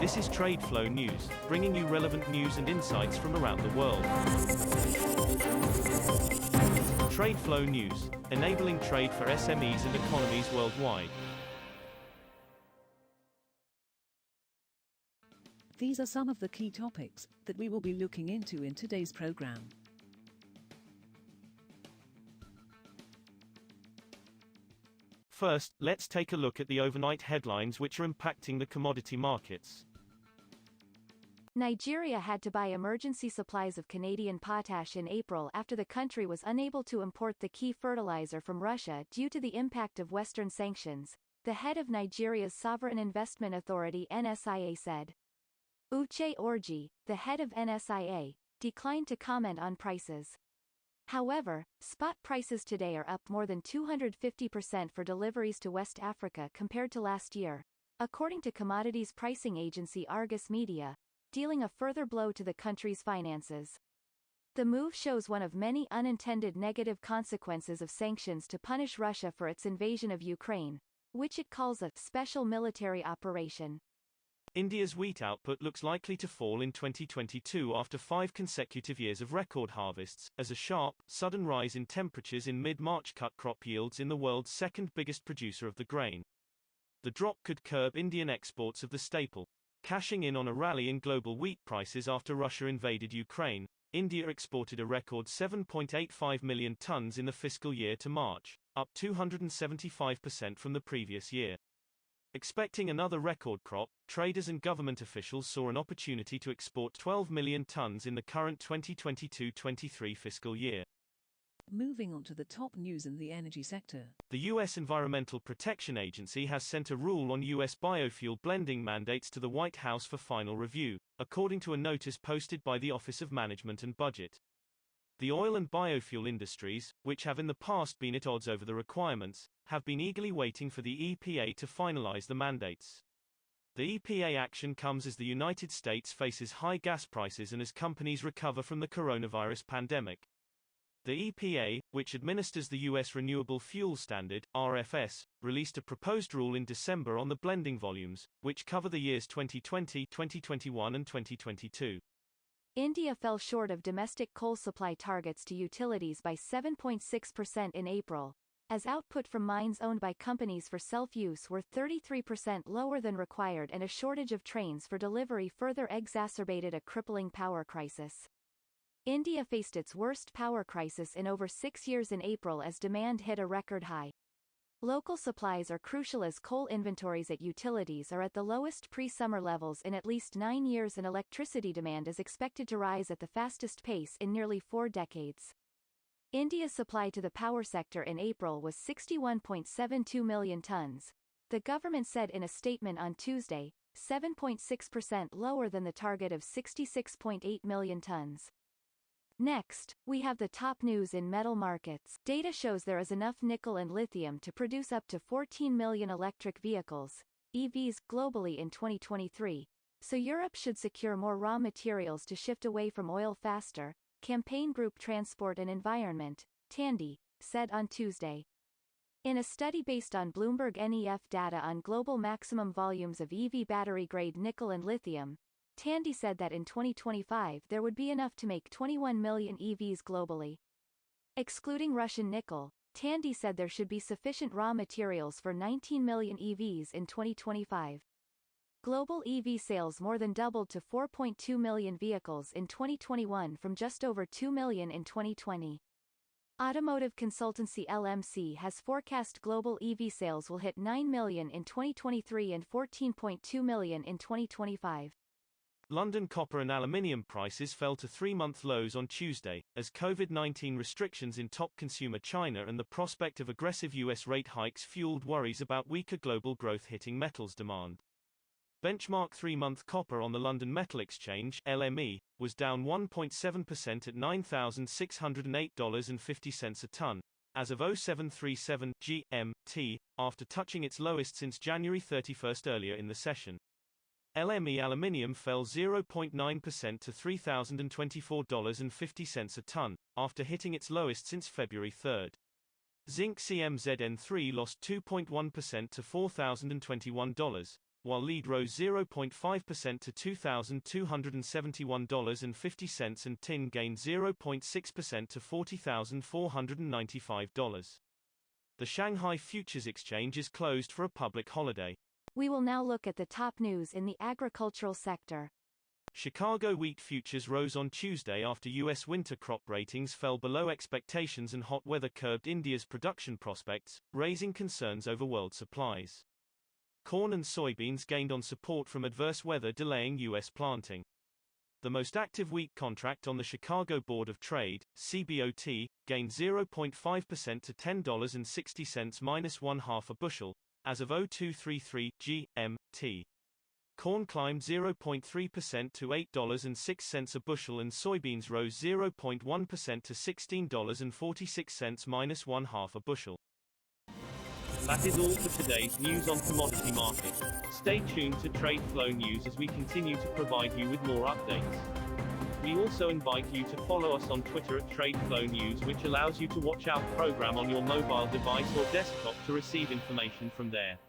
This is TradeFlow News, bringing you relevant news and insights from around the world. TradeFlow News, enabling trade for SMEs and economies worldwide. These are some of the key topics that we will be looking into in today's program. First, let's take a look at the overnight headlines which are impacting the commodity markets. Nigeria had to buy emergency supplies of Canadian potash in April after the country was unable to import the key fertilizer from Russia due to the impact of Western sanctions, the head of Nigeria's Sovereign Investment Authority (NSIA) said. Uche Orji, the head of NSIA, declined to comment on prices. However, spot prices today are up more than 250% for deliveries to West Africa compared to last year, according to commodities pricing agency Argus Media, dealing a further blow to the country's finances. The move shows one of many unintended negative consequences of sanctions to punish Russia for its invasion of Ukraine, which it calls a special military operation. India's wheat output looks likely to fall in 2022 after 5 consecutive years of record harvests, as a sharp, sudden rise in temperatures in mid-March cut crop yields in the world's second biggest producer of the grain. The drop could curb Indian exports of the staple. Cashing in on a rally in global wheat prices after Russia invaded Ukraine, India exported a record 7.85 million tons in the fiscal year to March, up 275% from the previous year. Expecting another record crop, traders and government officials saw an opportunity to export 12 million tons in the current 2022-23 fiscal year. Moving on to the top news in the energy sector. The U.S. Environmental Protection Agency has sent a rule on U.S. biofuel blending mandates to the White House for final review, according to a notice posted by the Office of Management and Budget. The oil and biofuel industries, which have in the past been at odds over the requirements, have been eagerly waiting for the EPA to finalize the mandates. The EPA action comes as the United States faces high gas prices and as companies recover from the coronavirus pandemic. The EPA, which administers the U.S. Renewable Fuel Standard, RFS, released a proposed rule in December on the blending volumes, which cover the years 2020, 2021 and 2022. India fell short of domestic coal supply targets to utilities by 7.6% in April, as output from mines owned by companies for self-use were 33% lower than required and a shortage of trains for delivery further exacerbated a crippling power crisis. India faced its worst power crisis in over 6 years in April as demand hit a record high. Local supplies are crucial as coal inventories at utilities are at the lowest pre-summer levels in at least 9 years and electricity demand is expected to rise at the fastest pace in nearly 4 decades. India's supply to the power sector in April was 61.72 million tons, the government said in a statement on Tuesday, 7.6% lower than the target of 66.8 million tons. Next, we have the top news in metal markets. Data shows there is enough nickel and lithium to produce up to 14 million electric vehicles, EVs, globally in 2023, so Europe should secure more raw materials to shift away from oil faster, Campaign Group Transport and Environment, Tandy, said on Tuesday. In a study based on Bloomberg NEF data on global maximum volumes of EV battery-grade nickel and lithium, Tandy said that in 2025 there would be enough to make 21 million EVs globally. Excluding Russian nickel, Tandy said there should be sufficient raw materials for 19 million EVs in 2025. Global EV sales more than doubled to 4.2 million vehicles in 2021 from just over 2 million in 2020. Automotive consultancy LMC has forecast global EV sales will hit 9 million in 2023 and 14.2 million in 2025. London copper and aluminium prices fell to 3-month lows on Tuesday, as COVID-19 restrictions in top consumer China and the prospect of aggressive US rate hikes fueled worries about weaker global growth hitting metals demand. Benchmark 3-month copper on the London Metal Exchange (LME) was down 1.7% at $9,608.50 a ton, as of 0737 GMT, after touching its lowest since January 31 earlier in the session. LME aluminium fell 0.9% to $3,024.50 a ton, after hitting its lowest since February 3. Zinc CMZN3 lost 2.1% to $4,021, while lead rose 0.5% to $2,271.50 and tin gained 0.6% to $40,495. The Shanghai Futures Exchange is closed for a public holiday. We will now look at the top news in the agricultural sector. Chicago wheat futures rose on Tuesday after U.S. winter crop ratings fell below expectations and hot weather curbed India's production prospects, raising concerns over world supplies. Corn and soybeans gained on support from adverse weather delaying U.S. planting. The most active wheat contract on the Chicago Board of Trade, CBOT, gained 0.5% to $10.60 minus 1/2 a bushel, as of 0233 GMT. Corn climbed 0.3% to $8.06 a bushel and soybeans rose 0.1% to $16.46 minus 1/2 a bushel. That is all for today's news on commodity markets. Stay tuned to TradeFlow News as we continue to provide you with more updates. We also invite you to follow us on Twitter at TradeFlow News, which allows you to watch our program on your mobile device or desktop to receive information from there.